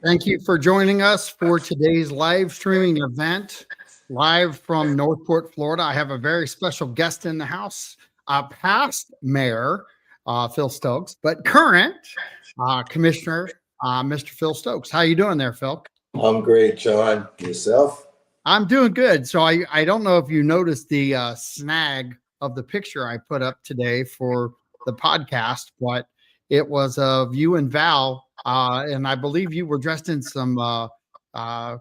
Thank you for joining us for today's live streaming event, live from Northport, Florida. I have a very special guest in the house, past mayor Phil Stokes, but current commissioner Mr. Phil Stokes. How you doing there, Phil? I'm great, John. Yourself? I'm doing good. So I don't know if you noticed the snag of the picture I put up today for the podcast, but it was of you and Val, and I believe you were dressed in some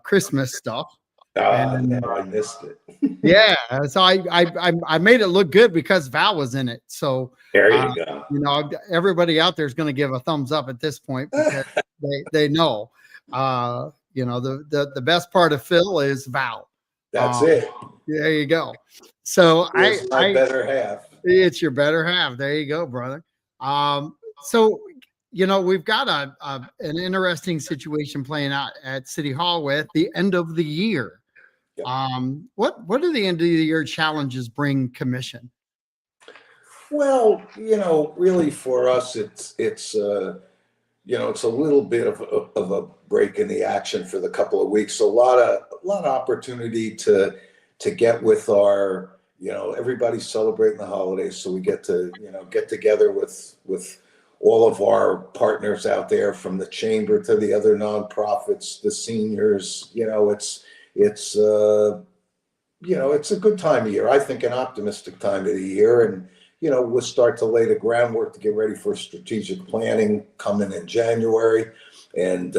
Christmas stuff. And No, I missed it. yeah, so I made it look good because Val was in it. So There uh, you go. everybody out there is going to give a thumbs up at this point because they know. The best part of Phil is Val. That's Um, it. there you go. So Here's my better half. it's your better half. There you go, brother. So we've got an interesting situation playing out at City Hall with the end of the year. Yep. What do the end of the year challenges bring commission? Well, really for us, it's a little bit of a break in the action for the couple of weeks. So a lot of opportunity to get with our, everybody's celebrating the holidays, so we get to get together with all of our partners out there, from the chamber to the other nonprofits, the seniors. It's a good time of year. I think an optimistic time of the year, and we'll start to lay the groundwork to get ready for strategic planning coming in January. And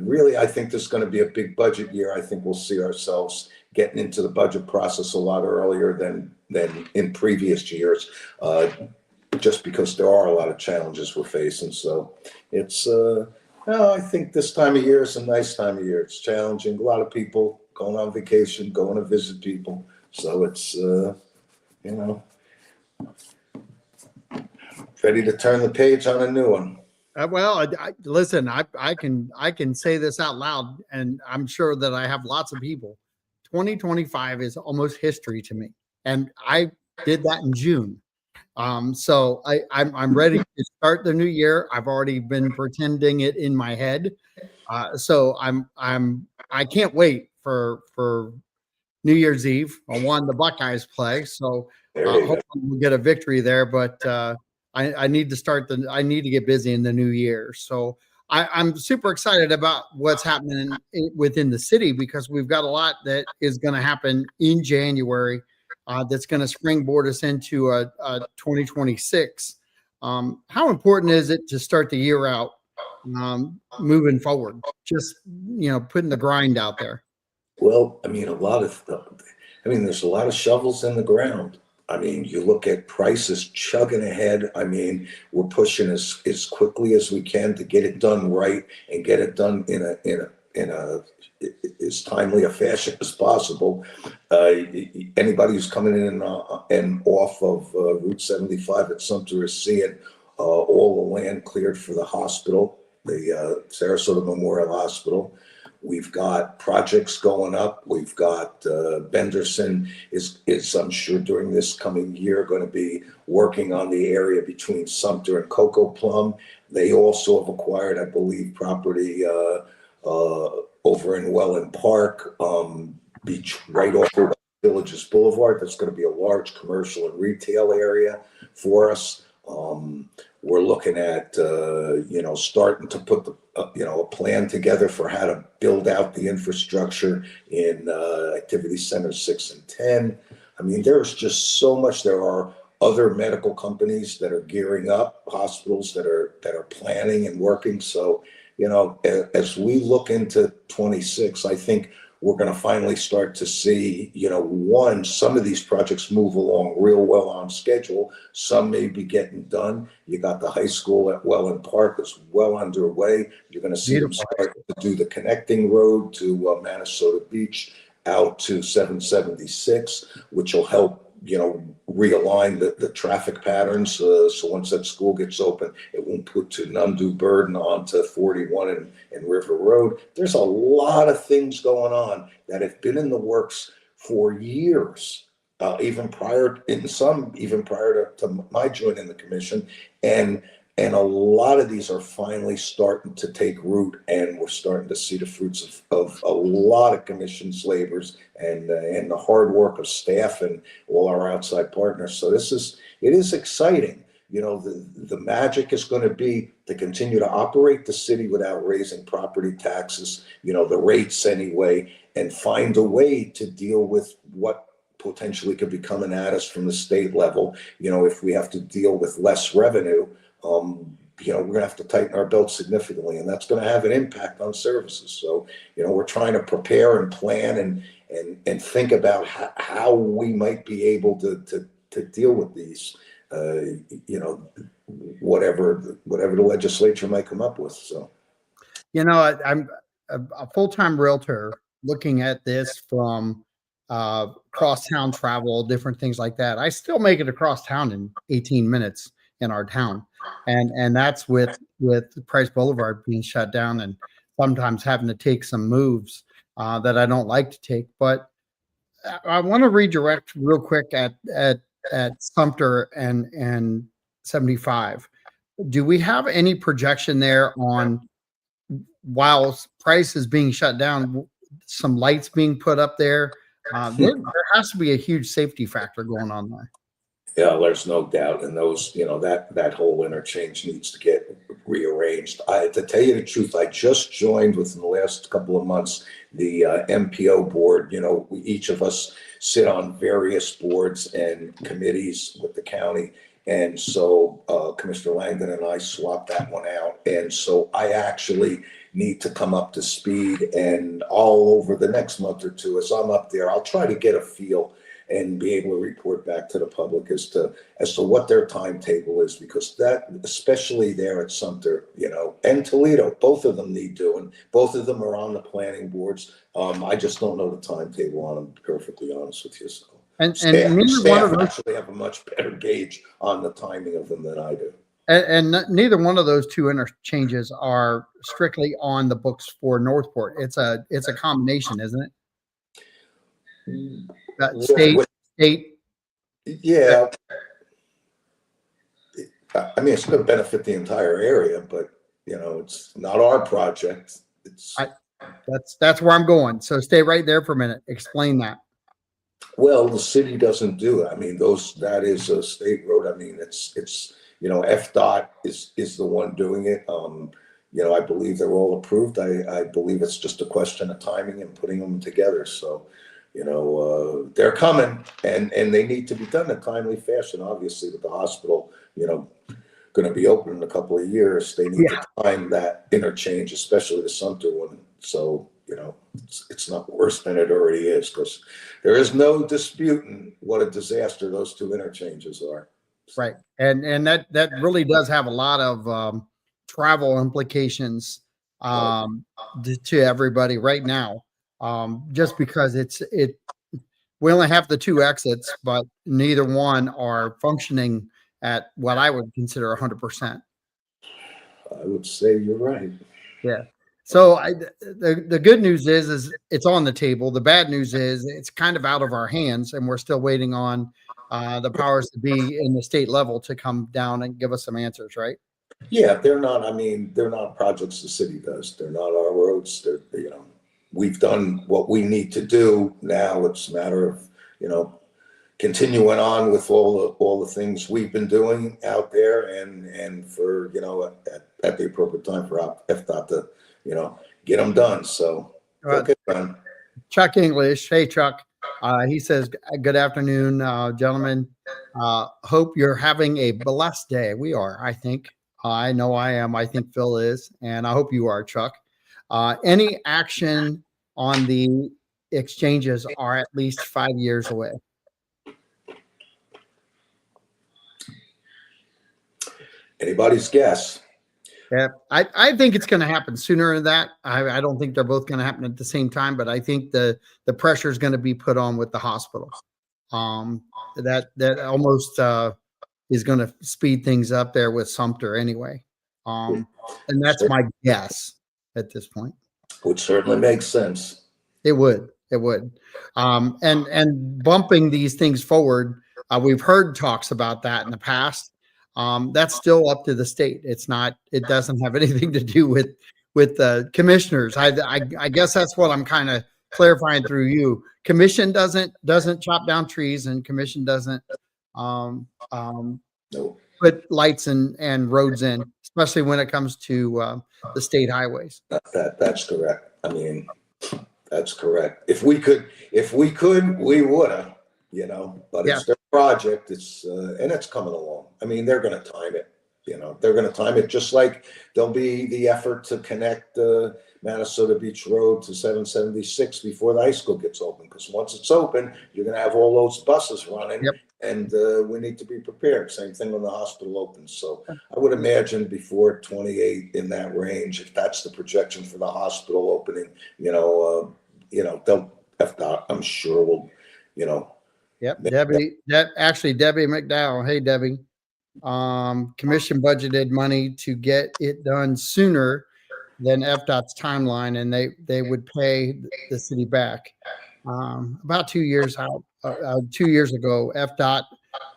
really, I think this is going to be a big budget year. I think we'll see ourselves getting into the budget process a lot earlier than in previous years, just because there are a lot of challenges we're facing. So it's, I think this time of year is a nice time of year. It's challenging. A lot of people going on vacation, going to visit people. So it's, ready to turn the page on a new one. Listen, I can say this out loud, and I'm sure that I have lots of people. 2025 is almost history to me, and I did that in June. So I'm ready to start the new year. I've already been pretending it in my head. So I can't wait for New Year's Eve. The Buckeyes play, so hopefully we'll get a victory there. But I need to I need to get busy in the new year. So I'm super excited about what's happening within the city, because we've got a lot that is going to happen in January. That's going to springboard us into a 2026. How important is it to start the year out moving forward? Just putting the grind out there. Well, there's a lot of shovels in the ground. You look at prices chugging ahead. We're pushing as quickly as we can to get it done right and get it done in a as timely a fashion as possible. Anybody who's coming in and off of Route 75 at Sumter is seeing all the land cleared for the hospital, the Sarasota Memorial Hospital. We've got projects going up. We've got Benderson is I'm sure during this coming year going to be working on the area between Sumter and Cocoa Plum. They also have acquired, I believe, property over in Welland Park, beach right off of Villages Boulevard. That's going to be a large commercial and retail area for us. We're looking at starting to put a plan together for how to build out the infrastructure in Activity Center 6 and 10. There's just so much. There are other medical companies that are gearing up, hospitals that are planning and working. So, as we look into 26, I think we're going to finally start to see, some of these projects move along real well on schedule. Some may be getting done. You got the high school at Welland Park is well underway. You're going to see them start to do the connecting road to Minnesota Beach out to 776, which will help, realign the traffic patterns. So once that school gets open, it won't put an undue burden onto 41 and River Road. There's a lot of things going on that have been in the works for years, even prior to my joining the commission. And And a lot of these are finally starting to take root, and we're starting to see the fruits of a lot of commissions, labors, and the hard work of staff and all our outside partners. So it is exciting. The magic is going to be to continue to operate the city without raising property taxes, the rates anyway, and find a way to deal with what potentially could be coming at us from the state level. If we have to deal with less revenue, we're going to have to tighten our belts significantly, and that's going to have an impact on services. So, we're trying to prepare and plan and think about how we might be able to deal with these, whatever the legislature might come up with. So, I'm a full-time realtor looking at this from cross-town travel, different things like that. I still make it across town in 18 minutes in our town. And that's with Price Boulevard being shut down and sometimes having to take some moves that I don't like to take. But I want to redirect real quick at Sumter and 75. Do we have any projection there on, while Price is being shut down, some lights being put up there? There has to be a huge safety factor going on there. Yeah, there's no doubt. And those, that whole interchange needs to get rearranged. To tell you the truth, I just joined within the last couple of months the MPO board. Each of us sit on various boards and committees with the county. And so Commissioner Langdon and I swapped that one out. And so I actually need to come up to speed, and all over the next month or two, as I'm up there, I'll try to get a feel and be able to report back to the public as to what their timetable is, because that, especially there at Sumter, and Toledo, both of them need doing. Both of them are on the planning boards. I just don't know the timetable on them, to be perfectly honest with you. So, and staff actually have a much better gauge on the timing of them than I do. And neither one of those two interchanges are strictly on the books for Northport. It's a combination, isn't it? State. Yeah. I mean, it's going to benefit the entire area, but it's not our project. That's where I'm going. So stay right there for a minute. Explain that. Well, the city doesn't do it. I mean, that is a state road. I mean, it's FDOT is the one doing it. I believe they're all approved. I believe it's just a question of timing and putting them together. So, they're coming, and they need to be done in a timely fashion. Obviously, with the hospital, going to be open in a couple of years, they need to time that interchange, especially the Sumter one. So, it's not worse than it already is, because there is no disputing what a disaster those two interchanges are. Right. And that really does have a lot of travel implications to everybody right now. Just because we only have the two exits, but neither one are functioning at what I would consider 100%. I would say you're right. Yeah. So the good news is it's on the table. The bad news is it's kind of out of our hands, and we're still waiting on the powers to be in the state level to come down and give us some answers, right? Yeah, they're not projects the city does. They're not our roads. We've done what we need to do. Now it's a matter of, continuing on with all the things we've been doing out there, and for, at the appropriate time for FDOT to, get them done. So they'll get done. Chuck English. Hey, Chuck. He says, good afternoon, gentlemen. Hope you're having a blessed day. We are, I think. I know I am. I think Phil is. And I hope you are, Chuck. Any action on the exchanges are at least 5 years away. Anybody's guess. Yeah, I think it's going to happen sooner than that. I don't think they're both going to happen at the same time, but I think the pressure is going to be put on with the hospital. That almost is going to speed things up there with Sumter anyway. And that's my guess at this point. Would certainly make sense. It would. And bumping these things forward, we've heard talks about that in the past. That's still up to the state. It's not. It doesn't have anything to do with the commissioners. I guess that's what I'm kind of clarifying through you. Commission doesn't chop down trees, and commission doesn't um, um, No, put lights and roads in, especially when it comes to the state highways. that's correct. I mean, that's correct. If we could, we woulda, but Yeah. it's their project. And it's coming along. I mean, they're going to time it. They're going to time it just like there'll be the effort to connect Minnesota Beach Road to 776 before the high school gets open. Because once it's open, you're going to have all those buses running, Yep. and we need to be prepared. Same thing when the hospital opens. So I would imagine before 28 in that range, if that's the projection for the hospital opening, they'll I'm sure will, Yep. Debbie McDowell. Hey, Debbie. Commission budgeted money to get it done sooner than FDOT's timeline, and they would pay the city back. About 2 years out, 2 years ago, FDOT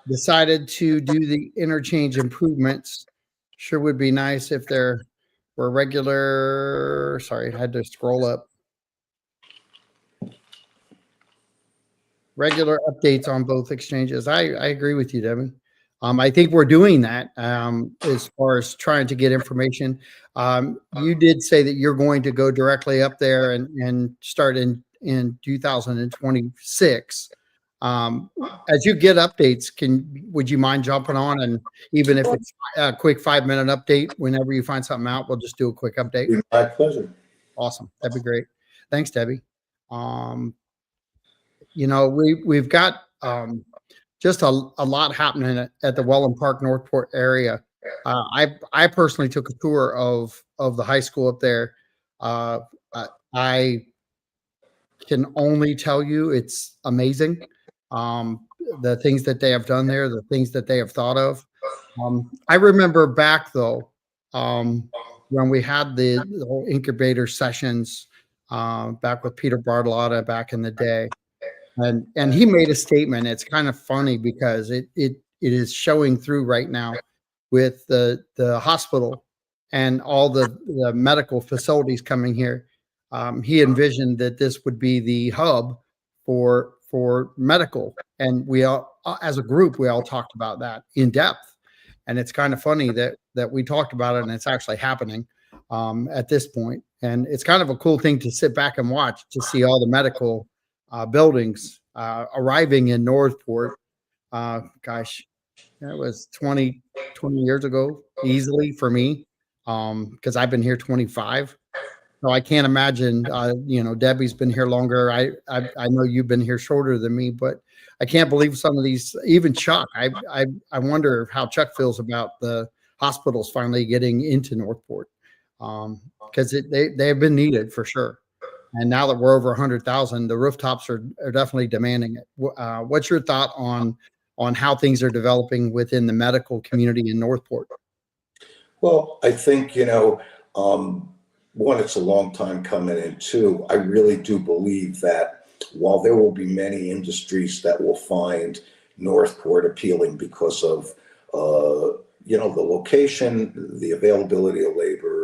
decided to do the interchange improvements. Sure would be nice if there were regular. Sorry, I had to scroll up. Regular updates on both exchanges. I agree with you, Debbie. I think we're doing that as far as trying to get information. You did say that you're going to go directly up there and start in 2026. As you get updates, would you mind jumping on, and even if it's a quick 5-minute update, whenever you find something out, we'll just do a quick update. My pleasure. Awesome. That'd be great. Thanks, Debbie. We've got just a lot happening at the Welland Park Northport area. I personally took a tour of the high school up there. I can only tell you it's amazing. The things that they have done there, the things that they have thought of. I remember back though, when we had the whole incubator sessions back with Peter Bartolotta back in the day. And he made a statement. It's kind of funny because it is showing through right now with the hospital and all the medical facilities coming here. He envisioned that this would be the hub for medical, and we all, as a group, we all talked about that in depth. And it's kind of funny that we talked about it, and it's actually happening at this point. And it's kind of a cool thing to sit back and watch, to see all the medical buildings arriving in Northport. Gosh, that was 20 years ago, easily for me, because I've been here 25. So I can't imagine. Debbie's been here longer. I know you've been here shorter than me, but I can't believe some of these. Even Chuck, I wonder how Chuck feels about the hospitals finally getting into Northport, because they have been needed for sure. And now that we're over 100,000, the rooftops are definitely demanding it. What's your thought on how things are developing within the medical community in Northport? Well, I think, one, it's a long time coming, and two, I really do believe that while there will be many industries that will find Northport appealing because of, the location, the availability of labor,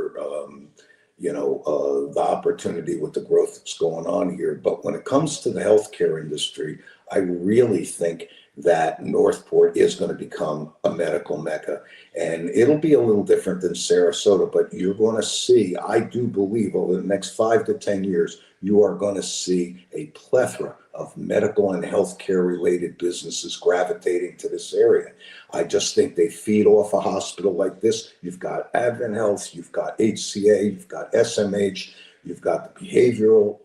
the opportunity with the growth that's going on here. But when it comes to the healthcare industry, I really think that Northport is going to become a medical mecca. And it'll be a little different than Sarasota, but you're going to see, I do believe over the next 5 to 10 years, you are going to see a plethora of medical and healthcare related businesses gravitating to this area. I just think they feed off a hospital like this. You've got Advent Health, you've got HCA, you've got SMH, you've got the behavioral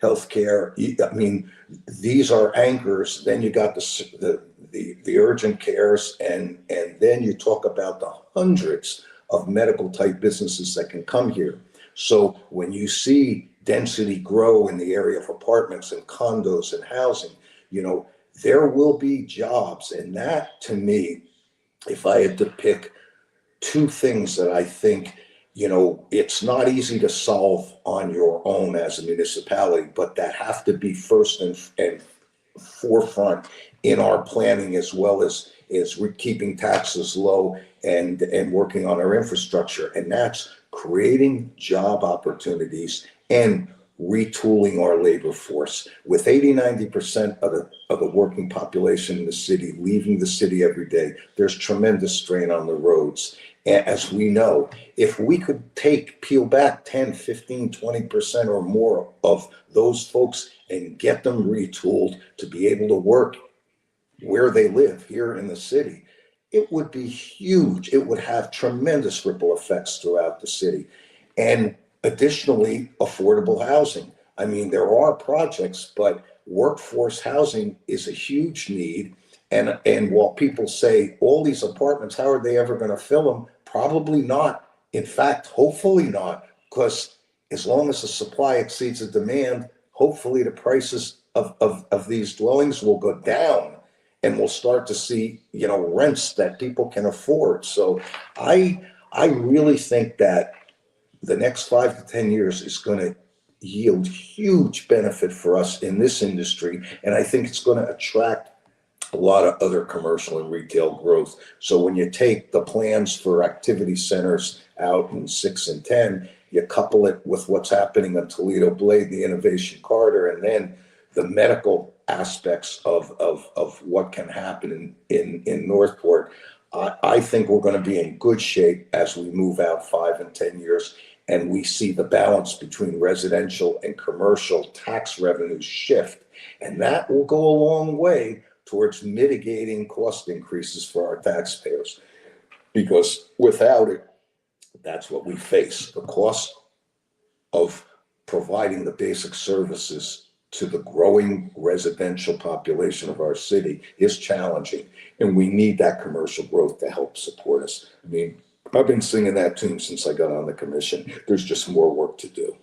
healthcare. I mean, these are anchors. Then you got the urgent cares, and then you talk about the hundreds of medical type businesses that can come here. So when you see density grow in the area of apartments and condos and housing, there will be jobs. And that, to me, if I had to pick two things that I think, it's not easy to solve on your own as a municipality, but that have to be first and forefront in our planning as well as is keeping taxes low and working on our infrastructure. And that's creating job opportunities and retooling our labor force. With 80-90% of the working population in the city leaving the city every day, there's tremendous strain on the roads. As we know, if we could peel back 10, 15, 20% or more of those folks and get them retooled to be able to work where they live here in the city, it would be huge. It would have tremendous ripple effects throughout the city. And additionally, affordable housing. I mean, there are projects, but workforce housing is a huge need. And while people say all these apartments, how are they ever going to fill them? Probably not. In fact, hopefully not, because as long as the supply exceeds the demand, hopefully the prices of these dwellings will go down, and we'll start to see, rents that people can afford. So I really think that the next 5 to 10 years is going to yield huge benefit for us in this industry. And I think it's going to attract a lot of other commercial and retail growth. So when you take the plans for activity centers out in 6 and 10, you couple it with what's happening on Toledo Blade, the innovation corridor, and then the medical aspects of what can happen in Northport, I think we're going to be in good shape as we move out 5 and 10 years, and we see the balance between residential and commercial tax revenues shift. And that will go a long way towards mitigating cost increases for our taxpayers. Because without it, that's what we face. The cost of providing the basic services to the growing residential population of our city is challenging, and we need that commercial growth to help support us. I mean, I've been singing that tune since I got on the commission. There's just more work to do.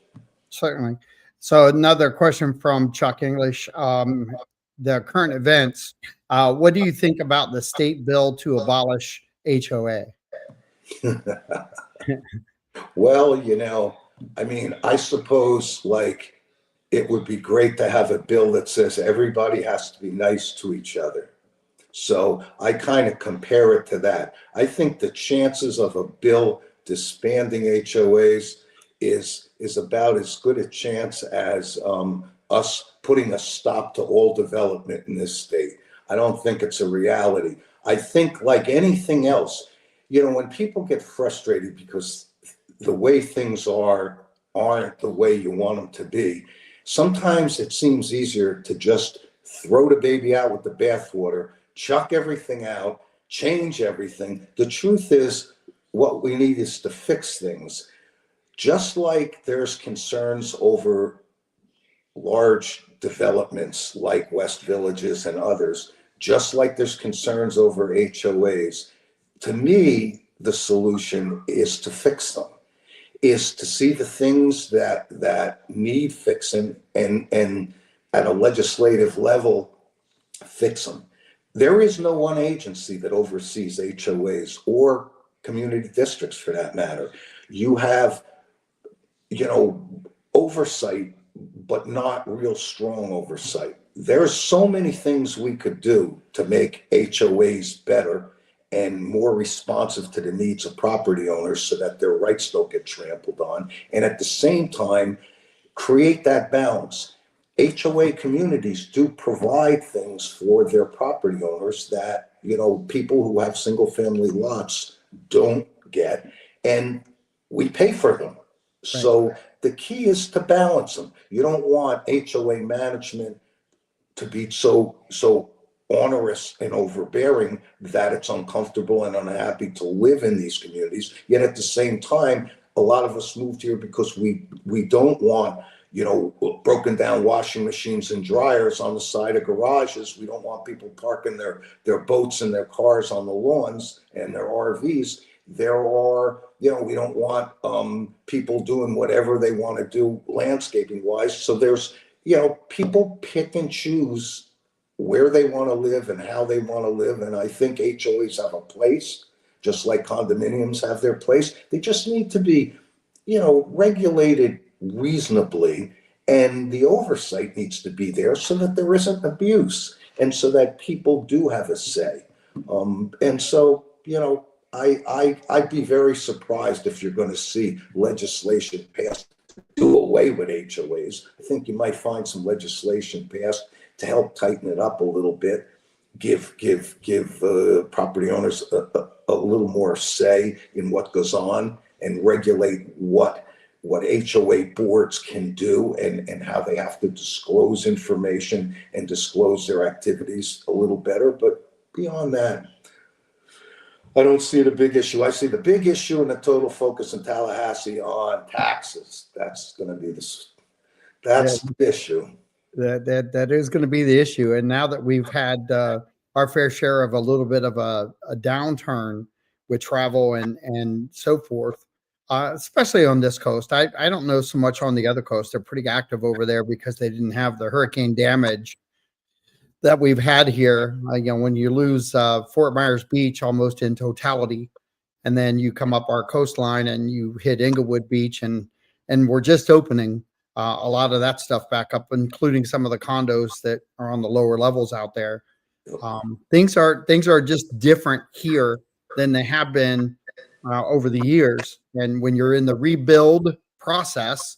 Certainly. So another question from Chuck English. The current events, what do you think about the state bill to abolish HOA? Well, I mean, I suppose it would be great to have a bill that says everybody has to be nice to each other. So I kind of compare it to that. I think the chances of a bill disbanding HOAs is about as good a chance as us putting a stop to all development in this state. I don't think it's a reality. I think like anything else, when people get frustrated because the way things aren't the way you want them to be, sometimes it seems easier to just throw the baby out with the bathwater, chuck everything out, change everything. The truth is, what we need is to fix things. Just like there's concerns over large developments like West Villages and others, just like there's concerns over HOAs, to me, the solution is to fix them, is to see the things that need fixing and at a legislative level, fix them. There is no one agency that oversees HOAs or community districts for that matter. You have, oversight, but not real strong oversight. There's so many things we could do to make HOAs better and more responsive to the needs of property owners so that their rights don't get trampled on. And at the same time, create that balance. HOA communities do provide things for their property owners that, people who have single family lots don't get, and we pay for them. Right. So the key is to balance them. You don't want HOA management to be so onerous and overbearing that it's uncomfortable and unhappy to live in these communities. Yet at the same time, a lot of us moved here because we don't want, broken down washing machines and dryers on the side of garages. We don't want people parking their boats and their cars on the lawns and their RVs. We don't want people doing whatever they want to do landscaping wise. So there's, people pick and choose where they want to live and how they want to live. And I think HOAs have a place, just like condominiums have their place. They just need to be, regulated reasonably, and the oversight needs to be there so that there isn't abuse and so that people do have a say. And so, I'd be very surprised if you're going to see legislation passed to do away with HOAs. I think you might find some legislation passed to help tighten it up a little bit, give property owners a little more say in what goes on, and regulate what HOA boards can do, and how they have to disclose information and disclose their activities a little better. But beyond that, I don't see the big issue. I see the big issue and the total focus in Tallahassee on taxes. That's going to be that's the issue. That is going to be the issue. And now that we've had our fair share of a little bit of a downturn with travel and so forth, especially on this coast. I don't know so much on the other coast. They're pretty active over there because they didn't have the hurricane damage that we've had here. When you lose Fort Myers Beach almost in totality, and then you come up our coastline and you hit Inglewood Beach, and we're just opening a lot of that stuff back up, including some of the condos that are on the lower levels out there. Things are just different here than they have been over the years. And when you're in the rebuild process,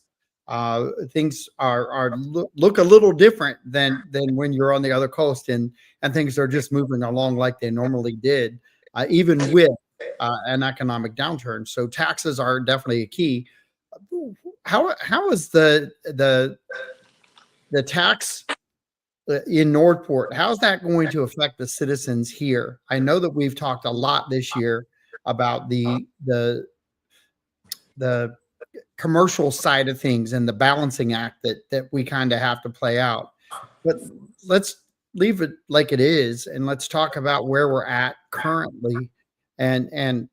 things look a little different than when you're on the other coast, and things are just moving along like they normally did, even with an economic downturn. So taxes are definitely a key. How is the tax in Northport? How's that going to affect the citizens here? I know that we've talked a lot this year about the commercial side of things and the balancing act that we kind of have to play out. But let's leave it like it is, and let's talk about where we're at currently. And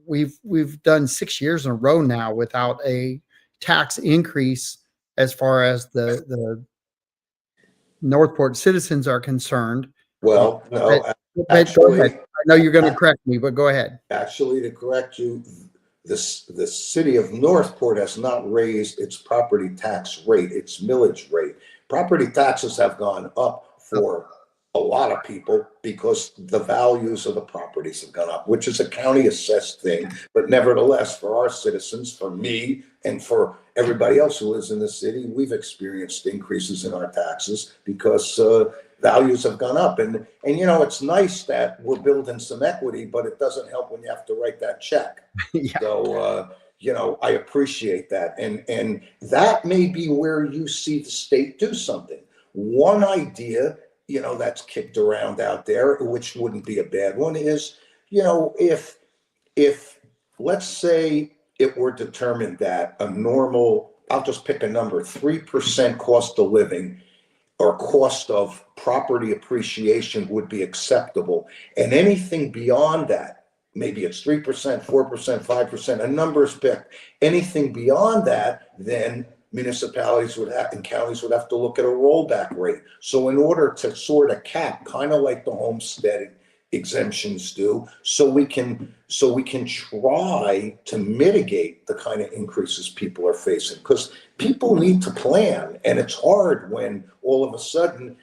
we've done 6 years in a row now without a tax increase as far as the Northport citizens are concerned. Well, no, but go ahead. I know you're going to correct me, but go ahead. Actually, to correct you, the city of Northport has not raised its property tax rate, its millage rate. Property taxes have gone up for a lot of people because the values of the properties have gone up, which is a county assessed thing. But nevertheless, for our citizens, for me, and for everybody else who lives in the city, we've experienced increases in our taxes because values have gone up. And it's nice that we're building some equity, but it doesn't help when you have to write that check. Yeah. So, I appreciate that. And that may be where you see the state do something. One idea, that's kicked around out there, which wouldn't be a bad one, is, if let's say it were determined that a normal, I'll just pick a number, 3% cost of living or cost of property appreciation would be acceptable. And anything beyond that, maybe it's 3%, 4%, 5%, a number is picked. Anything beyond that, then municipalities and counties would have to look at a rollback rate. So in order to sort of cap, kind of like the homestead exemptions do, so we can try to mitigate the kind of increases people are facing, because people need to plan, and it's hard when all of a sudden,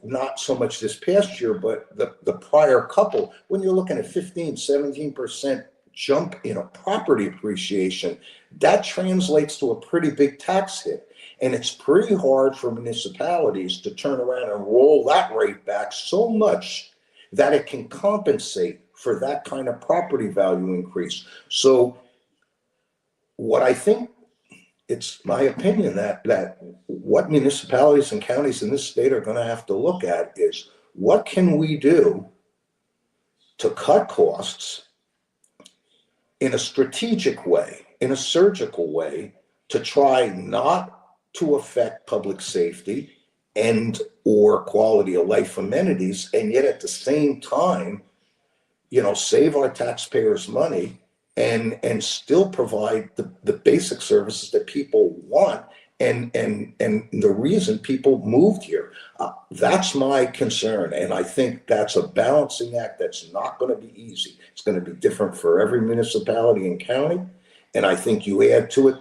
not so much this past year, but the prior couple, when you're looking at 15-17% jump in a property appreciation, that translates to a pretty big tax hit. And it's pretty hard for municipalities to turn around and roll that rate back so much that it can compensate for that kind of property value increase. So what I think, it's my opinion that what municipalities and counties in this state are going to have to look at is, what can we do to cut costs in a strategic way, in a surgical way, to try not to affect public safety and or quality of life amenities, and yet at the same time, save our taxpayers money and still provide the basic services that people want and the reason people moved here. That's my concern, and I think that's a balancing act that's not going to be easy. It's going to be different for every municipality and county, and I think you add to it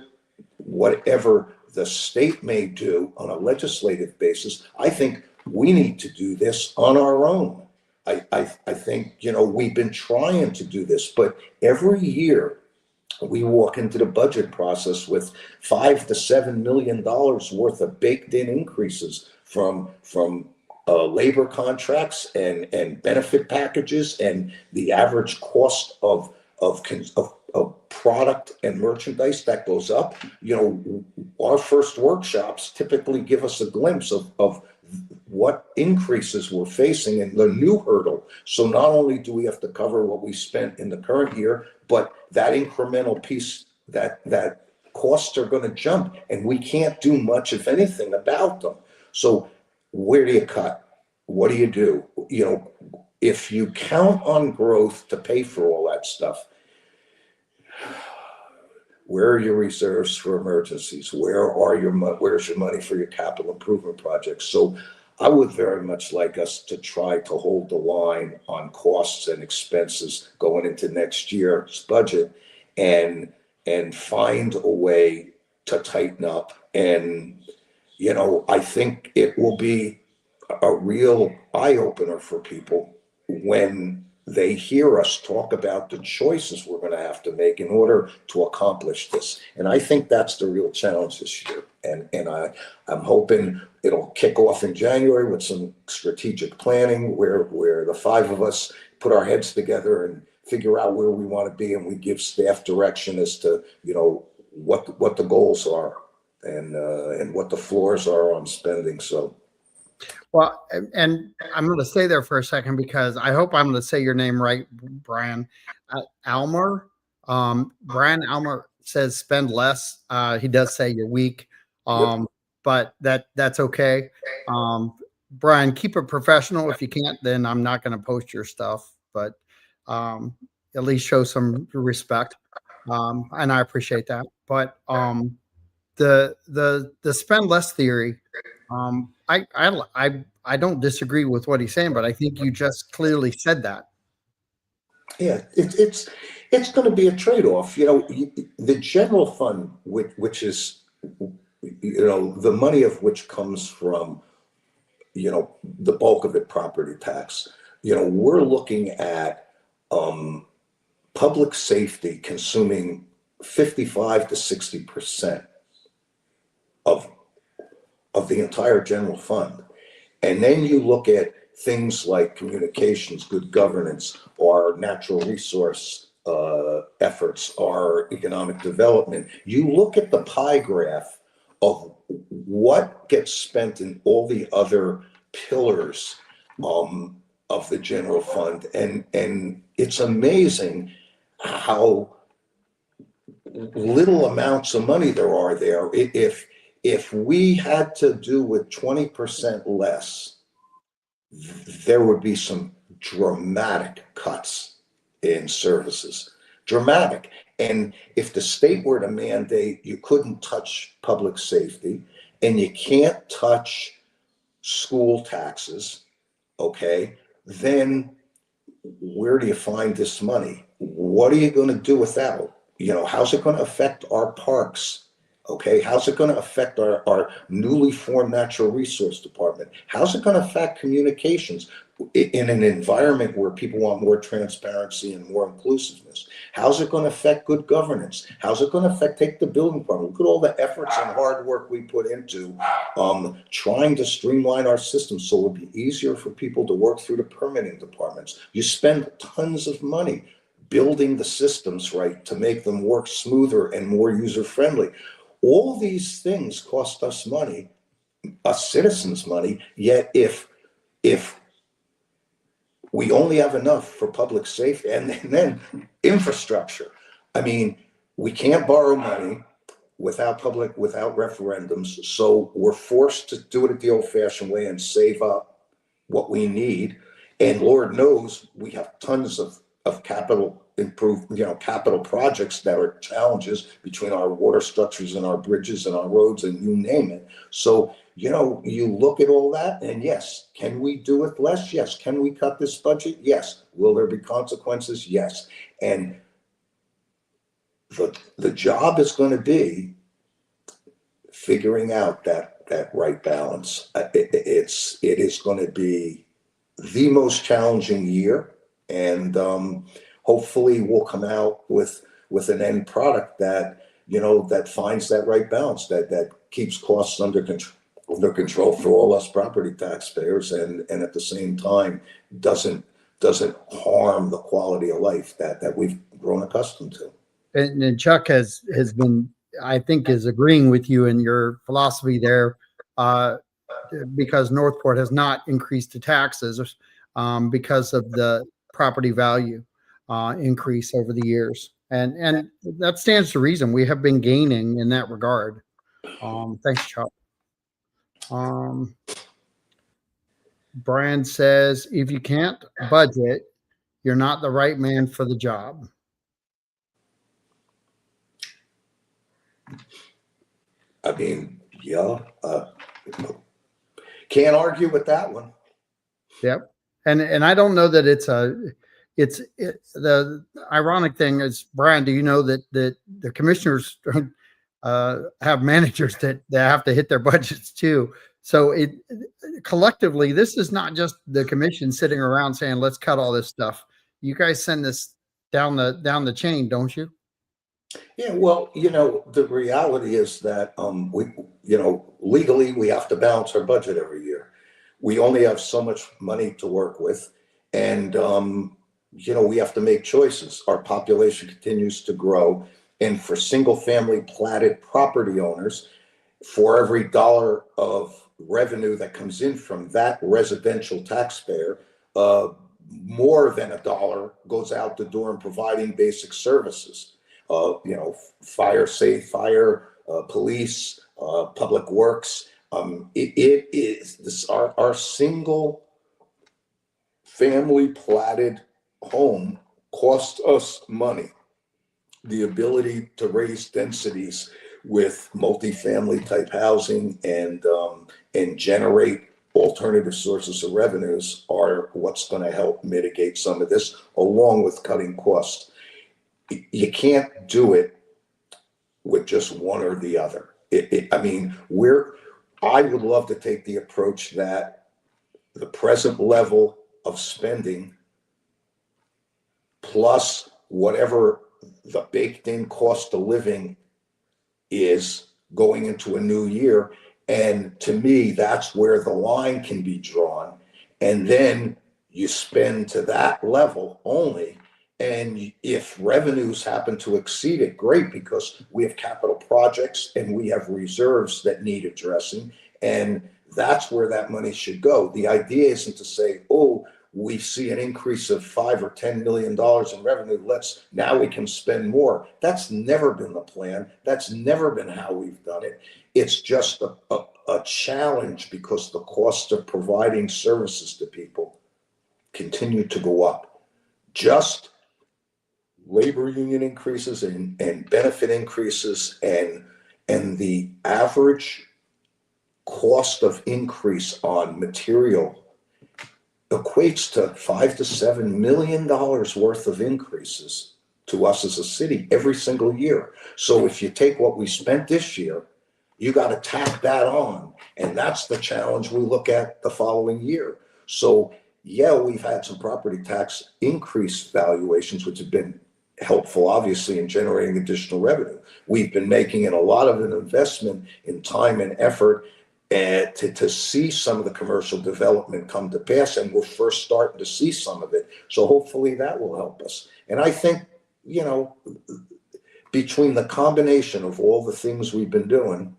whatever the state may do on a legislative basis. I think we need to do this on our own. I think, we've been trying to do this, but every year we walk into the budget process with $5 to $7 million worth of baked in increases from labor contracts and benefit packages, and the average cost of product and merchandise that goes up. Our first workshops typically give us a glimpse of what increases we're facing and the new hurdle. So not only do we have to cover what we spent in the current year, but that incremental piece, that costs are going to jump, and we can't do much, if anything, about them. So where do you cut? What do you do? If you count on growth to pay for all that stuff, where are your reserves for emergencies? Where's your money for your capital improvement projects? So I would very much like us to try to hold the line on costs and expenses going into next year's budget, and find a way to tighten up. And I think it will be a real eye opener for people when they hear us talk about the choices we're going to have to make in order to accomplish this. And I think that's the real challenge this year. And I'm hoping it'll kick off in January with some strategic planning where the five of us put our heads together and figure out where we want to be, and we give staff direction as to what the goals are and what the floors are on spending. So. Well, and I'm going to stay there for a second because I hope I'm going to say your name right, Brian Almer. Brian Almer says spend less. He does say you're weak, but that's okay. Brian, keep it professional. If you can't, then I'm not going to post your stuff, but at least show some respect, and I appreciate that. But the spend less theory. I don't disagree with what he's saying, but I think you just clearly said that. Yeah, it's going to be a trade-off. The general fund, which is, the money of which comes from, the bulk of it, property tax. We're looking at public safety consuming 55 to 60% of the entire general fund. And then you look at things like communications, good governance, our natural resource efforts, our economic development. You look at the pie graph of what gets spent in all the other pillars of the general fund, and it's amazing how little amounts of money there are there. If we had to do with 20% less, there would be some dramatic cuts in services. Dramatic. And if the state were to mandate you couldn't touch public safety and you can't touch school taxes, okay, then where do you find this money? What are you going to do without? How's it going to affect our parks? Okay, how's it going to affect our newly formed natural resource department? How's it going to affect communications in an environment where people want more transparency and more inclusiveness? How's it going to affect good governance? How's it going to take the building department? Look at all the efforts and hard work we put into trying to streamline our system so it would be easier for people to work through the permitting departments. You spend tons of money building the systems right to make them work smoother and more user-friendly. All these things cost us money, us citizens money, yet if we only have enough for public safety and then infrastructure, I mean, we can't borrow money without referendums, so we're forced to do it the old-fashioned way and save up what we need. And Lord knows we have tons of capital capital projects that are challenges between our water structures and our bridges and our roads and you name it. So, you look at all that and yes, can we do it less? Yes. Can we cut this budget? Yes. Will there be consequences? Yes. And the job is going to be figuring out that right balance. It is going to be the most challenging year, and hopefully we'll come out with an end product that, that finds that right balance, that keeps costs under control for all us property taxpayers, and at the same time doesn't harm the quality of life that we've grown accustomed to. And Chuck has been, I think, is agreeing with you in your philosophy there, because Northport has not increased the taxes because of the property value increase over the years, and that stands to reason. We have been gaining in that regard. Thanks, Chuck. Brian says, if you can't budget, you're not the right man for the job. I mean, yeah, can't argue with that one. Yep. And I don't know that the ironic thing is, Brian, do you know that the commissioners have managers that have to hit their budgets too? So collectively, this is not just the commission sitting around saying, let's cut all this stuff. You guys send this down the chain, don't you? Yeah, well, the reality is that legally we have to balance our budget every year. We only have so much money to work with, and we have to make choices. Our population continues to grow, and for single family platted property owners, for every dollar of revenue that comes in from that residential taxpayer, more than a dollar goes out the door in providing basic services. Fire, police, public works. It is this, our single family platted home costs us money. The ability to raise densities with multifamily type housing and generate alternative sources of revenues are what's going to help mitigate some of this, along with cutting costs. You can't do it with just one or the other. I would love to take the approach that the present level of spending plus whatever the baked in cost of living is going into a new year. And to me, that's where the line can be drawn. And then you spend to that level only. And if revenues happen to exceed it, great, because we have capital projects and we have reserves that need addressing. And that's where that money should go. The idea isn't to say, oh, we see an increase of $5 or $10 million in revenue. Now we can spend more. That's never been the plan. That's never been how we've done it. It's just a challenge because the cost of providing services to people continue to go up. Just labor union increases and benefit increases and the average cost of increase on material equates to $5 to $7 million worth of increases to us as a city every single year. So if you take what we spent this year, you got to tack that on, and that's the challenge we look at the following year. So yeah, we've had some property tax increase valuations, which have been helpful, obviously, in generating additional revenue. We've been making a lot of an investment in time and effort to see some of the commercial development come to pass, and we're first starting to see some of it. So hopefully that will help us. And I think, between the combination of all the things we've been doing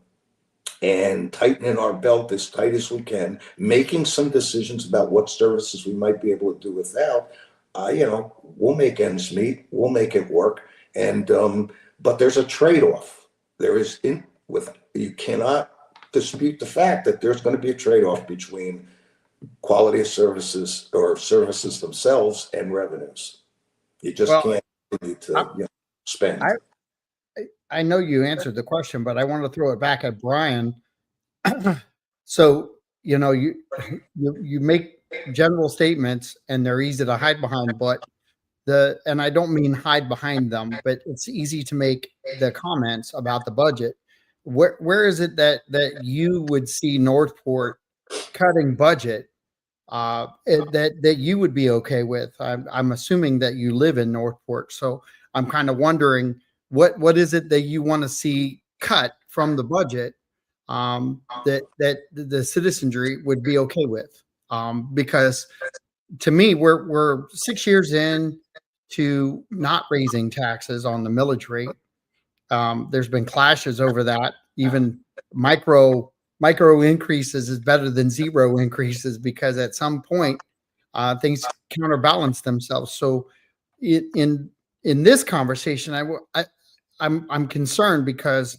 and tightening our belt as tight as we can, making some decisions about what services we might be able to do without, we'll make ends meet, we'll make it work. And but there's a trade-off. You cannot dispute the fact that there's going to be a trade-off between quality of services or services themselves and revenues. You just can't continue to spend. I know you answered the question, but I want to throw it back at Brian. So, you make general statements and they're easy to hide behind, but and I don't mean hide behind them, but it's easy to make the comments about the budget. Where is it that you would see Northport cutting budget that you would be okay with? I'm assuming that you live in Northport, so I'm kind of wondering what is it that you want to see cut from the budget, that the citizenry would be okay with, because to me, we're 6 years in to not raising taxes on the millage rate. There's been clashes over that. Even micro increases is better than zero increases, because at some point things counterbalance themselves. So in this conversation, I'm concerned because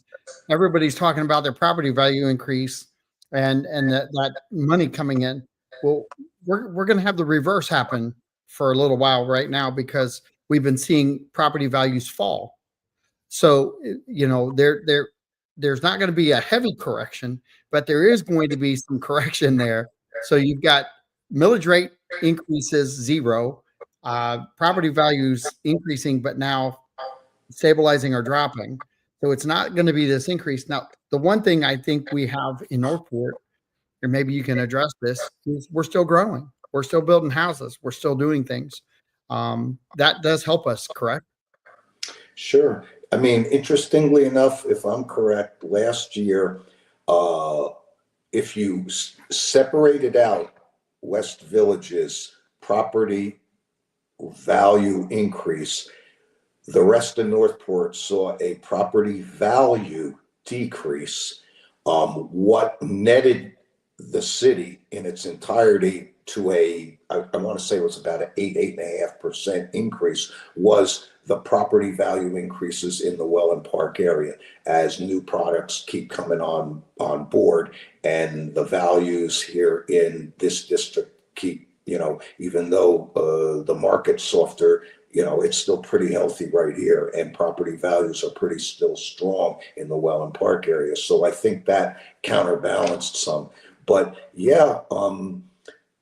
everybody's talking about their property value increase and that money coming in. Well, we're going to have the reverse happen for a little while right now, because we've been seeing property values fall. So, there's not going to be a heavy correction, but there is going to be some correction there. So you've got millage rate increases zero, property values increasing, but now stabilizing or dropping. So it's not going to be this increase. Now, the one thing I think we have in Northport, and maybe you can address this, is we're still growing. We're still building houses. We're still doing things. That does help us, correct? Sure. I mean, interestingly enough, if I'm correct, last year, uh, if you separated out West Village's property value increase, the rest of Northport saw a property value decrease. What netted the city in its entirety to I want to say it was about an 8.5% increase, was the property value increases in the Welland Park area as new products keep coming on board, and the values here in this district keep, even though the market's softer, it's still pretty healthy right here, and property values are pretty still strong in the Welland Park area. So I think that counterbalanced some. But yeah,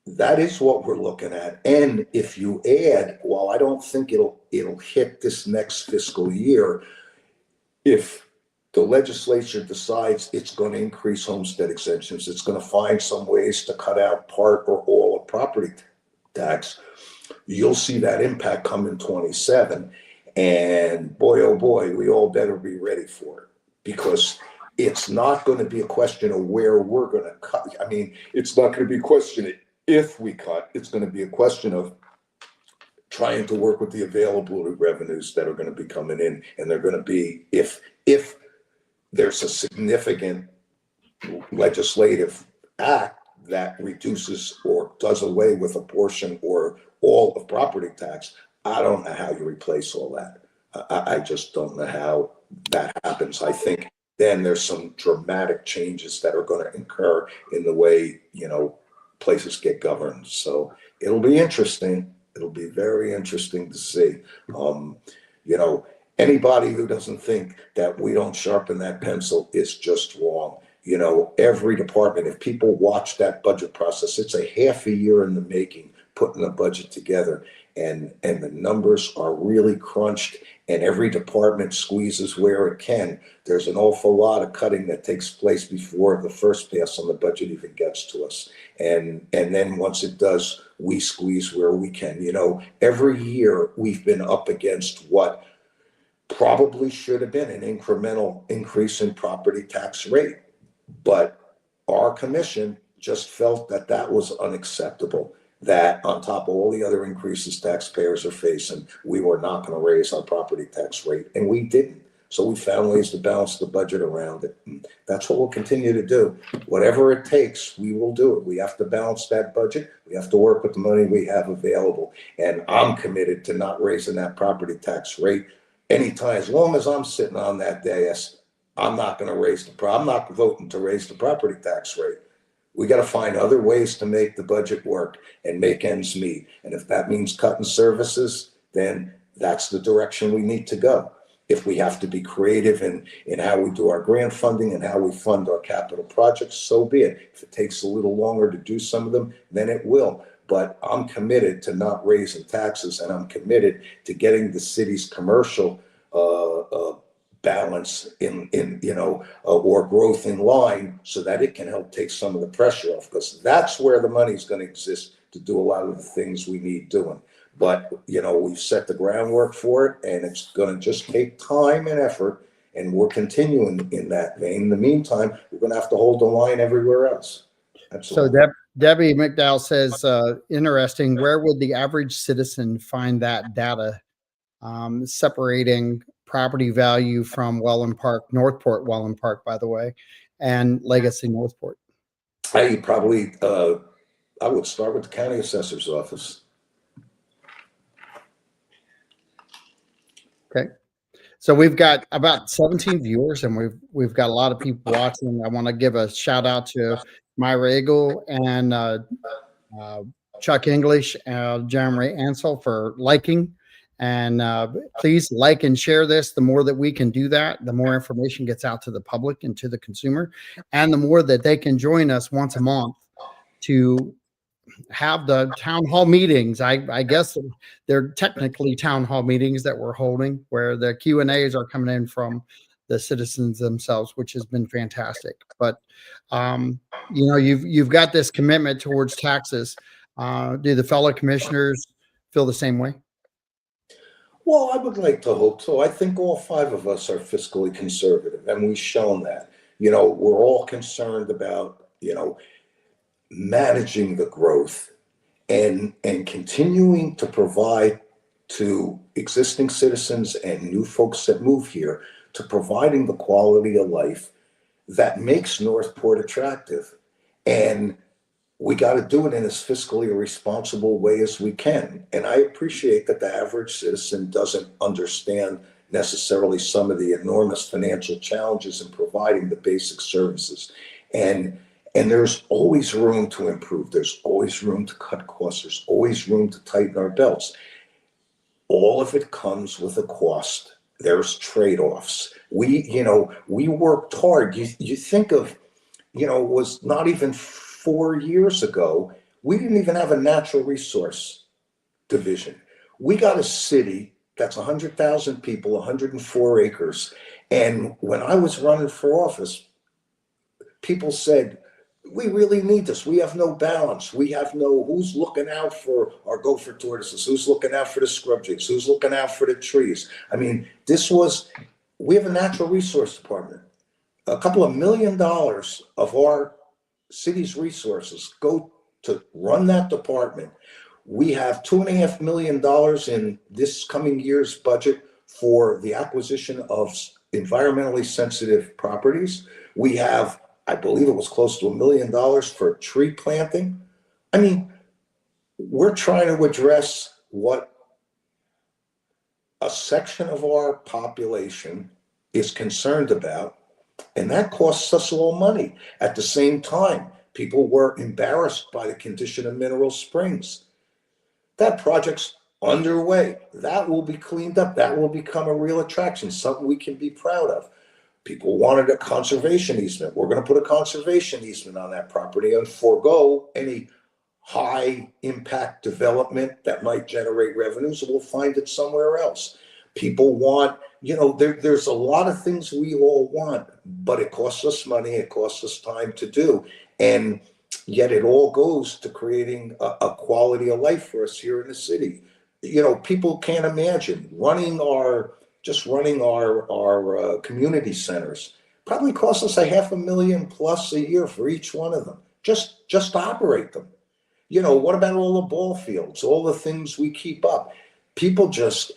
that is what we're looking at. And if you add, while I don't think it'll hit this next fiscal year, if the legislature decides it's going to increase homestead exemptions, it's going to find some ways to cut out part or all of property tax, you'll see that impact come in 27. And boy, oh boy, we all better be ready for it, because it's not going to be a question of where we're going to cut. I mean, it's not going to be a question of if we cut, it's going to be a question of trying to work with the available revenues that are going to be coming in. And they're going to be, if there's a significant legislative act that reduces or does away with a portion or all of property tax, I don't know how you replace all that. I just don't know how that happens. I think then there's some dramatic changes that are going to occur in the way, places get governed. So it'll be interesting. It'll be very interesting to see. You know, Anybody who doesn't think that we don't sharpen that pencil is just wrong. Every department, if people watch that budget process, it's a half a year in the making, putting a budget together, and the numbers are really crunched, and every department squeezes where it can. There's an awful lot of cutting that takes place before the first pass on the budget even gets to us. And then once it does, we squeeze where we can. Every year we've been up against what probably should have been an incremental increase in property tax rate. But our commission just felt that that was unacceptable, that on top of all the other increases taxpayers are facing, we were not going to raise our property tax rate, and we didn't. So we found ways to balance the budget around it. And that's what we'll continue to do. Whatever it takes, we will do it. We have to balance that budget. We have to work with the money we have available. And I'm committed to not raising that property tax rate anytime. As long as I'm sitting on that dais, I'm not going to I'm not voting to raise the property tax rate. We got to find other ways to make the budget work and make ends meet. And if that means cutting services, then that's the direction we need to go. If we have to be creative in how we do our grant funding and how we fund our capital projects, so be it. If it takes a little longer to do some of them, then it will. But I'm committed to not raising taxes, and I'm committed to getting the city's commercial balance or growth in line, so that it can help take some of the pressure off, because that's where the money is going to exist to do a lot of the things we need doing. But, we've set the groundwork for it, and it's going to just take time and effort, and we're continuing in that vein. In the meantime, we're going to have to hold the line everywhere else. That's So all. Debbie McDowell says, interesting. Where would the average citizen find that data separating property value from Welland Park, Northport Welland Park, by the way, and Legacy Northport? I would start with the county assessor's office. Okay. So we've got about 17 viewers, and we've got a lot of people watching. I want to give a shout out to Myra Eagle and Chuck English, Jeremy Ansel for liking. And please like and share this. The more that we can do that, the more information gets out to the public and to the consumer, and the more that they can join us once a month to have the town hall meetings. I guess they're technically town hall meetings that we're holding, where the Q&As are coming in from the citizens themselves, which has been fantastic. But you've got this commitment towards taxes. Do the fellow commissioners feel the same way? Well, I would like to hope so. I think all five of us are fiscally conservative, and we've shown that. We're all concerned about, managing the growth and continuing to provide to existing citizens and new folks that move here, to providing the quality of life that makes Northport attractive. And we got to do it in as fiscally responsible way as we can. And I appreciate that the average citizen doesn't understand necessarily some of the enormous financial challenges in providing the basic services. And there's always room to improve. There's always room to cut costs. There's always room to tighten our belts. All of it comes with a cost. There's trade-offs. We worked hard. You think of, it was not even 4 years ago, we didn't even have a natural resource division. We got a city that's 100,000 people, 104 acres. And when I was running for office, people said, we really need this. We have no balance. We have who's looking out for our gopher tortoises? Who's looking out for the scrub jays? Who's looking out for the trees? I mean, we have a natural resource department. A couple of $1 million of our city's resources go to run that department. We have $2.5 million in this coming year's budget for the acquisition of environmentally sensitive properties. We have, I believe it was close to $1 million for tree planting. I mean, we're trying to address what a section of our population is concerned about, and that costs us all money. At the same time, people were embarrassed by the condition of Mineral Springs. That project's underway. That will be cleaned up. That will become a real attraction, something we can be proud of. People wanted a conservation easement. We're going to put a conservation easement on that property and forego any high impact development that might generate revenues. We'll find it somewhere else. People want, there's a lot of things we all want, but it costs us money. It costs us time to do. And yet it all goes to creating a quality of life for us here in the city. People can't imagine running our community centers probably costs us $500,000 plus a year for each one of them, just to operate them. What about all the ball fields, all the things we keep up? People just,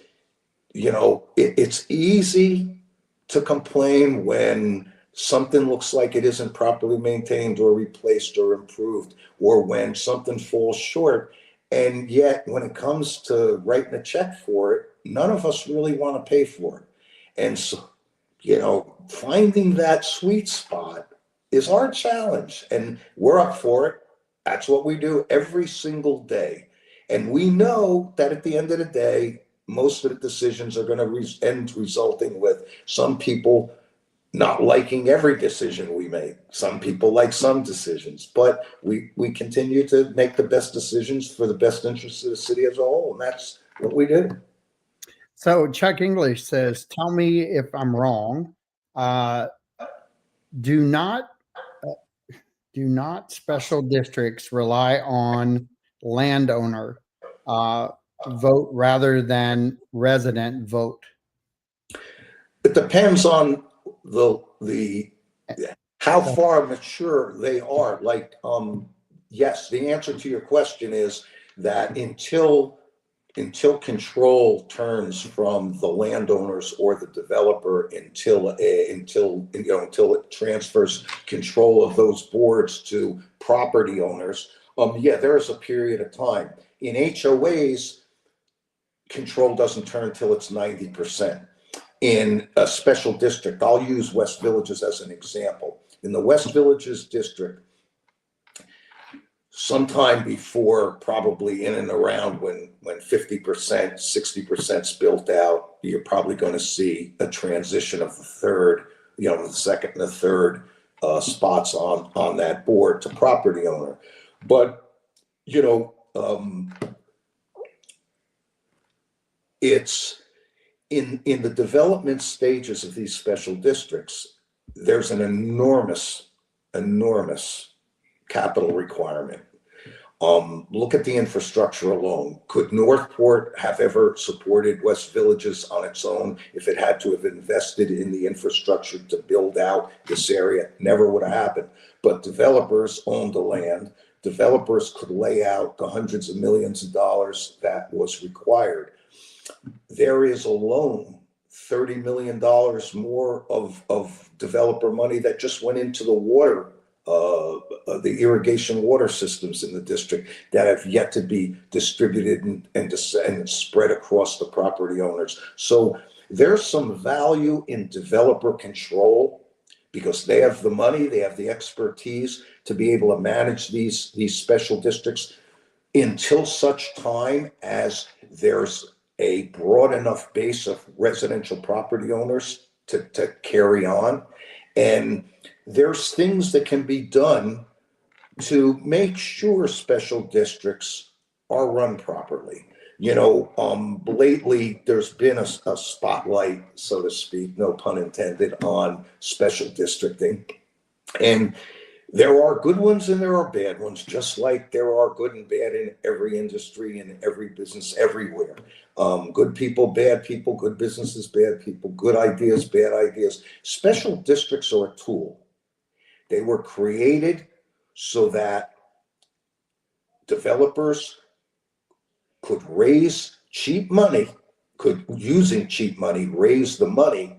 it's easy to complain when something looks like it isn't properly maintained or replaced or improved, or when something falls short. And yet when it comes to writing a check for it, none of us really want to pay for it. And so, finding that sweet spot is our challenge, and we're up for it. That's what we do every single day. And we know that at the end of the day, most of the decisions are going to end resulting with some people not liking every decision we make. Some people like some decisions, but we continue to make the best decisions for the best interest of the city as a whole. And that's what we do. So Chuck English says, tell me if I'm wrong. Do not special districts rely on landowner vote rather than resident vote? It depends on the how far mature they are. Like, yes, the answer to your question is that until control turns from the landowners or the developer, until it transfers control of those boards to property owners, yeah, there is a period of time. In HOAs, control doesn't turn until it's 90%. In a special district, I'll use West Villages as an example. In the West Villages district, sometime before, probably in and around when 50%, 60% is built out, you're probably going to see a transition of the third, the second and the third spots on that board to property owner. But, it's in the development stages of these special districts, there's an enormous capital requirement. Look at the infrastructure alone. Could Northport have ever supported West Villages on its own if it had to have invested in the infrastructure to build out this area? Never would have happened. But developers owned the land. Developers could lay out the hundreds of millions of dollars that was required. There is alone $30 million more of developer money that just went into the water, the irrigation water systems in the district that have yet to be distributed and spread across the property owners. So there's some value in developer control because they have the money, they have the expertise to be able to manage these special districts until such time as there's a broad enough base of residential property owners to carry on. And there's things that can be done to make sure special districts are run properly. Lately there's been a spotlight, so to speak, no pun intended, on special districting. And there are good ones and there are bad ones, just like there are good and bad in every industry and every business everywhere. Good people, bad people, good businesses, bad people, good ideas, bad ideas. Special districts are a tool. They were created so that developers could raise cheap money, using cheap money, raise the money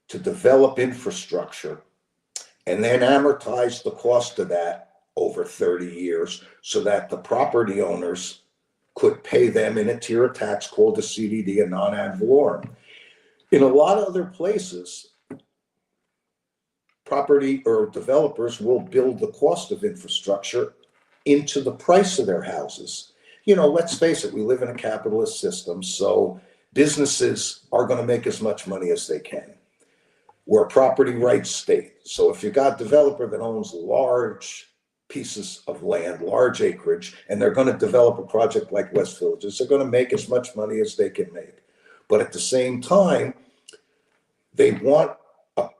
to develop infrastructure and then amortize the cost of that over 30 years so that the property owners could pay them in a tier of tax called a CDD, a non-ad valorem. In a lot of other places, property or developers will build the cost of infrastructure into the price of their houses. Let's face it, we live in a capitalist system, so businesses are going to make as much money as they can. We're a property rights state. So if you got a developer that owns large pieces of land, large acreage, and they're going to develop a project like West Villages, they're going to make as much money as they can make. But at the same time, they want a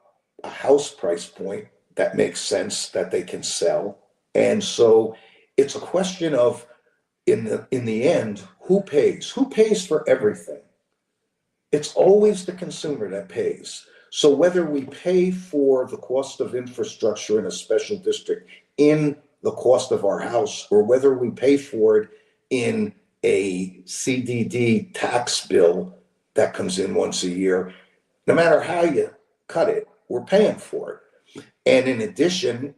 house price point that makes sense, that they can sell. And so it's a question of, in the end, who pays? Who pays for everything? It's always the consumer that pays. So whether we pay for the cost of infrastructure in a special district in the cost of our house, or whether we pay for it in a CDD tax bill that comes in once a year, no matter how you cut it, we're paying for it. And in addition,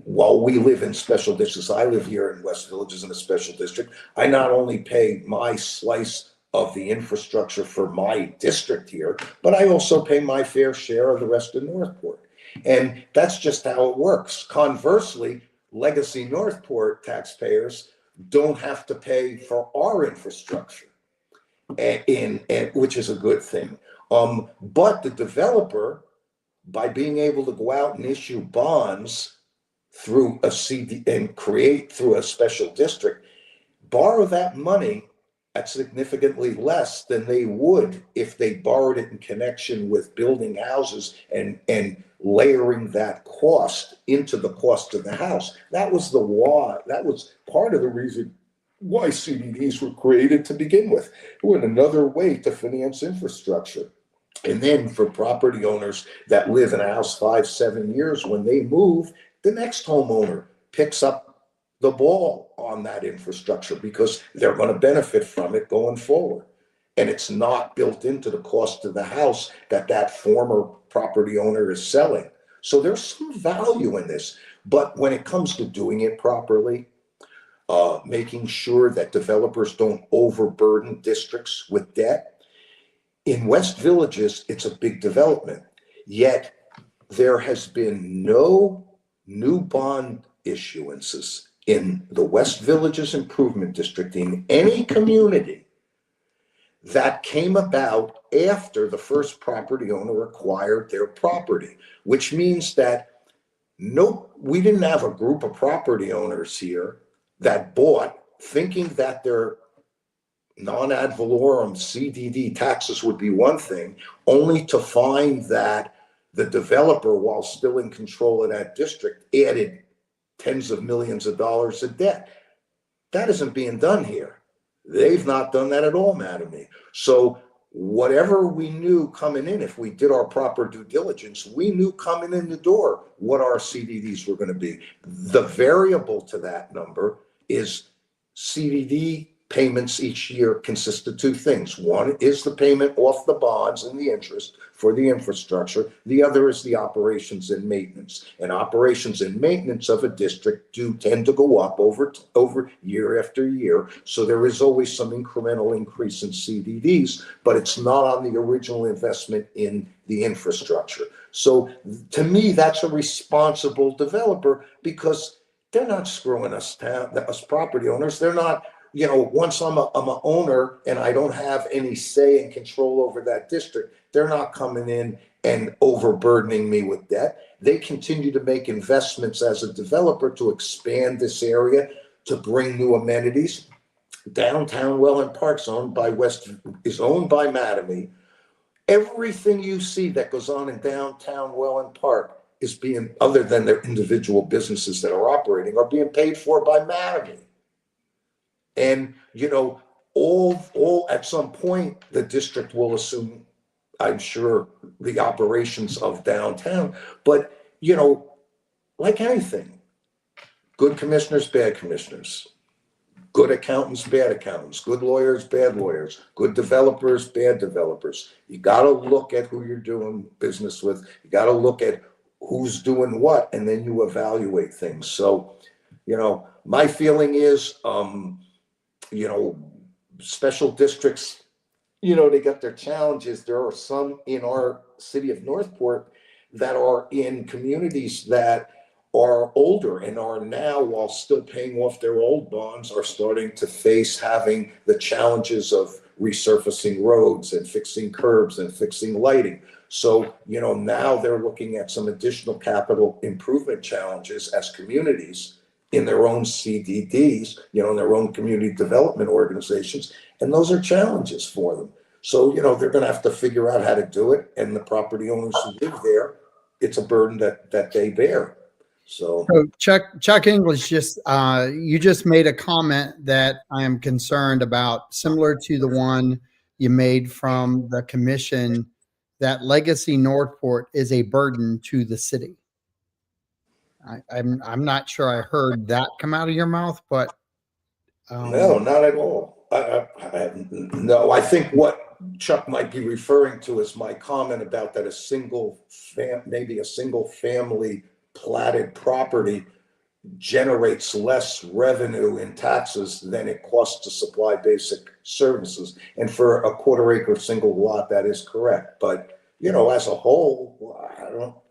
while we live in special districts, I live here in West Villages in a special district, I not only pay my slice of the infrastructure for my district here, but I also pay my fair share of the rest of Northport. And that's just how it works. Conversely, legacy Northport taxpayers don't have to pay for our infrastructure, which is a good thing. But the developer, by being able to go out and issue bonds through a CD and create through a special district, borrow that money at significantly less than they would if they borrowed it in connection with building houses and layering that cost into the cost of the house. That was part of the reason why CDDs were created to begin with. It was another way to finance infrastructure. And then for property owners that live in a house 5, 7 years, when they move, the next homeowner picks up the ball on that infrastructure because they're going to benefit from it going forward. And it's not built into the cost of the house that that former property owner is selling. So there's some value in this. But when it comes to doing it properly, making sure that developers don't overburden districts with debt. In West Villages, it's a big development, yet there has been no new bond issuances in the West Villages Improvement District in any community that came about after the first property owner acquired their property, which means that we didn't have a group of property owners here that bought thinking that their non-ad valorem CDD taxes would be one thing, only to find that the developer, while still in control of that district, added tens of millions of dollars of debt. That isn't being done here. They've not done that at all, Mattamy. So whatever we knew coming in, if we did our proper due diligence, we knew coming in the door what our CDDs were going to be. The variable to that number is CDD payments each year consist of two things. One is the payment off the bonds and the interest for the infrastructure. The other is the operations and maintenance. And operations and maintenance of a district do tend to go up over year after year. So there is always some incremental increase in CDDs, but it's not on the original investment in the infrastructure. So to me, that's a responsible developer because they're not screwing us down, us property owners. They're not, once I'm a owner and I don't have any say and control over that district, they're not coming in and overburdening me with debt. They continue to make investments as a developer to expand this area, to bring new amenities. Downtown Welland Park is owned by Mattamy. Everything you see that goes on in downtown Welland Park is being, other than their individual businesses that are operating, are being paid for by Mattamy. And, all at some point, the district will assume, I'm sure, the operations of downtown. But, like anything, good commissioners, bad commissioners, good accountants, bad accountants, good lawyers, bad lawyers, good developers, bad developers. You got to look at who you're doing business with. You got to look at who's doing what, and then you evaluate things. So, my feeling is, special districts, they got their challenges. There are some in our city of Northport that are in communities that are older and are now, while still paying off their old bonds, are starting to face having the challenges of resurfacing roads and fixing curbs and fixing lighting. So, now they're looking at some additional capital improvement challenges as communities in their own CDDs, in their own community development organizations. And those are challenges for them. So, they're going to have to figure out how to do it. And the property owners who live there, it's a burden that they bear. So Chuck English, you just made a comment that I am concerned about, similar to the one you made from the commission, that Legacy Northport is a burden to the city. I'm not sure I heard that come out of your mouth, but no, not at all. No, I think what Chuck might be referring to is my comment about that maybe a single family platted property generates less revenue in taxes than it costs to supply basic services. And for a quarter-acre single lot, that is correct. But as a whole,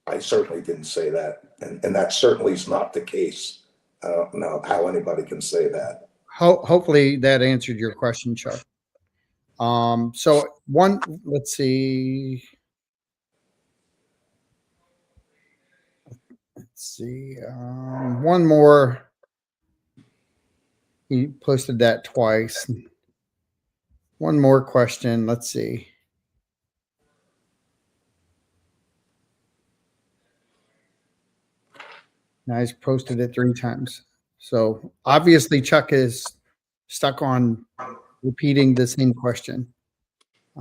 I certainly didn't say that, and that certainly is not the case. I don't know how anybody can say that. Hopefully that answered your question, Chuck. Let's see. One more. He posted that twice. One more question. Let's see. Now he's posted it 3 times. So obviously Chuck is stuck on repeating the same question.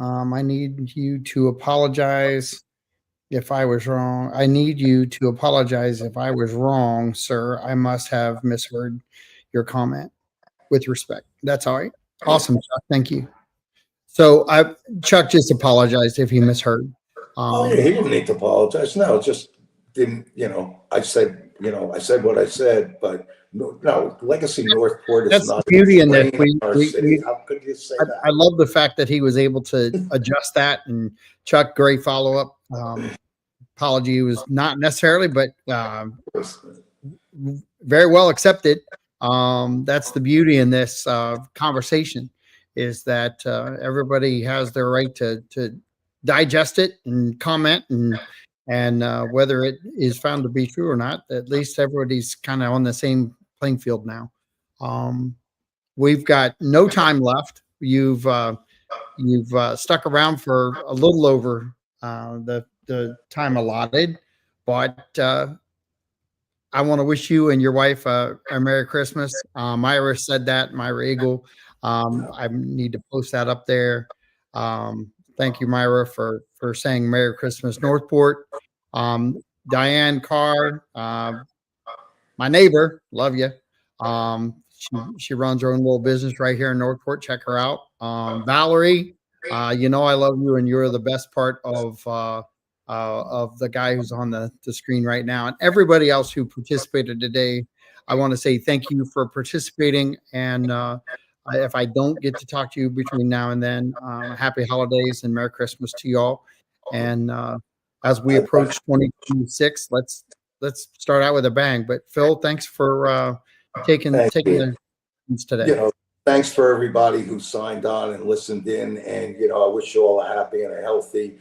I need you to apologize if I was wrong. I need you to apologize if I was wrong, sir. I must have misheard your comment. With respect. That's all right. Awesome, Chuck. Thank you. So Chuck just apologized if he misheard. Oh yeah, he didn't need to apologize. No, just didn't. I said what I said, but no, Legacy Northport is That's the not a beauty in this. drain on our city. How could you say I that? love the fact that he was able to adjust that. And Chuck, great follow up. Apology was not necessarily, but very well accepted. That's the beauty in this conversation, is that everybody has their right to digest it and comment, and whether it is found to be true or not, at least everybody's kind of on the same playing field now. We've got no time left. You've stuck around for a little over the time allotted, but I want to wish you and your wife a Merry Christmas. Myra said that, Myra Eagle. I need to post that up there. Thank you, Myra, for saying Merry Christmas, Northport. Diane Carr, my neighbor, love you. She runs her own little business right here in Northport. Check her out. Valerie, I love you, and you're the best part of the guy who's on the screen right now. And everybody else who participated today, I want to say thank you for participating. And if I don't get to talk to you between now and then, happy holidays and Merry Christmas to y'all. And as we approach 2026, let's start out with a bang. But Phil, thanks for taking the today. Thanks for everybody who signed on and listened in. And I wish you all a happy and a healthy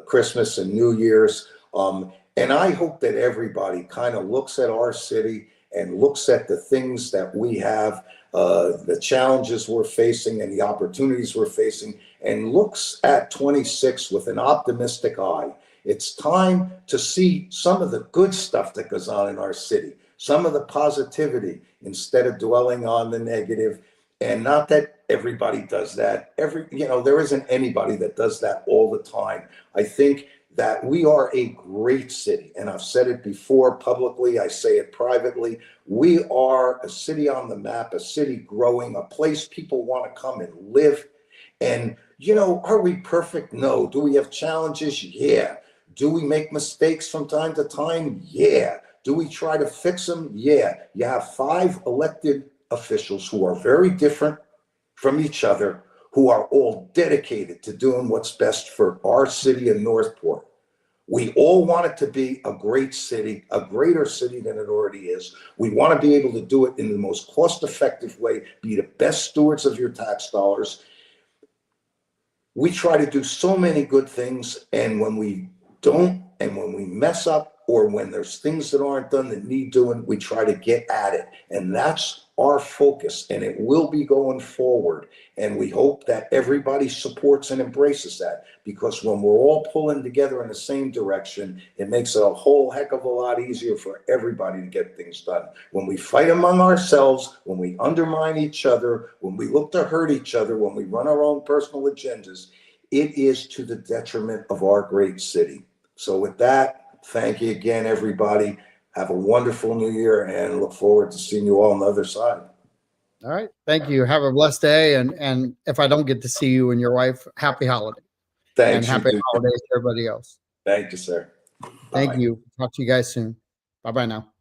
Christmas and New Year's. And I hope that everybody kind of looks at our city and looks at the things that we have, the challenges we're facing and the opportunities we're facing, and looks at 26 with an optimistic eye. It's time to see some of the good stuff that goes on in our city, some of the positivity, instead of dwelling on the negative. And not that everybody does that. There isn't anybody that does that all the time. I think that we are a great city. And I've said it before publicly, I say it privately. We are a city on the map, a city growing, a place people want to come and live. And, are we perfect? No. Do we have challenges? Yeah. Do we make mistakes from time to time? Yeah. Do we try to fix them? Yeah. You have 5 elected officials who are very different from each other, who are all dedicated to doing what's best for our city of Northport. We all want it to be a great city, a greater city than it already is. We want to be able to do it in the most cost-effective way, be the best stewards of your tax dollars. We try to do so many good things, and when we don't, and when we mess up, or when there's things that aren't done that need doing, we try to get at it. And that's our focus, and it will be going forward. And we hope that everybody supports and embraces that, because when we're all pulling together in the same direction, it makes it a whole heck of a lot easier for everybody to get things done. When we fight among ourselves, when we undermine each other, when we look to hurt each other, when we run our own personal agendas, it is to the detriment of our great city. So with that, thank you again, everybody. Have a wonderful new year, and look forward to seeing you all on the other side. All right. Thank you. Have a blessed day. And if I don't get to see you and your wife, happy holiday. Thanks. And happy holidays to everybody else. Thank you, sir. Thank you. Talk to you guys soon. Bye-bye now.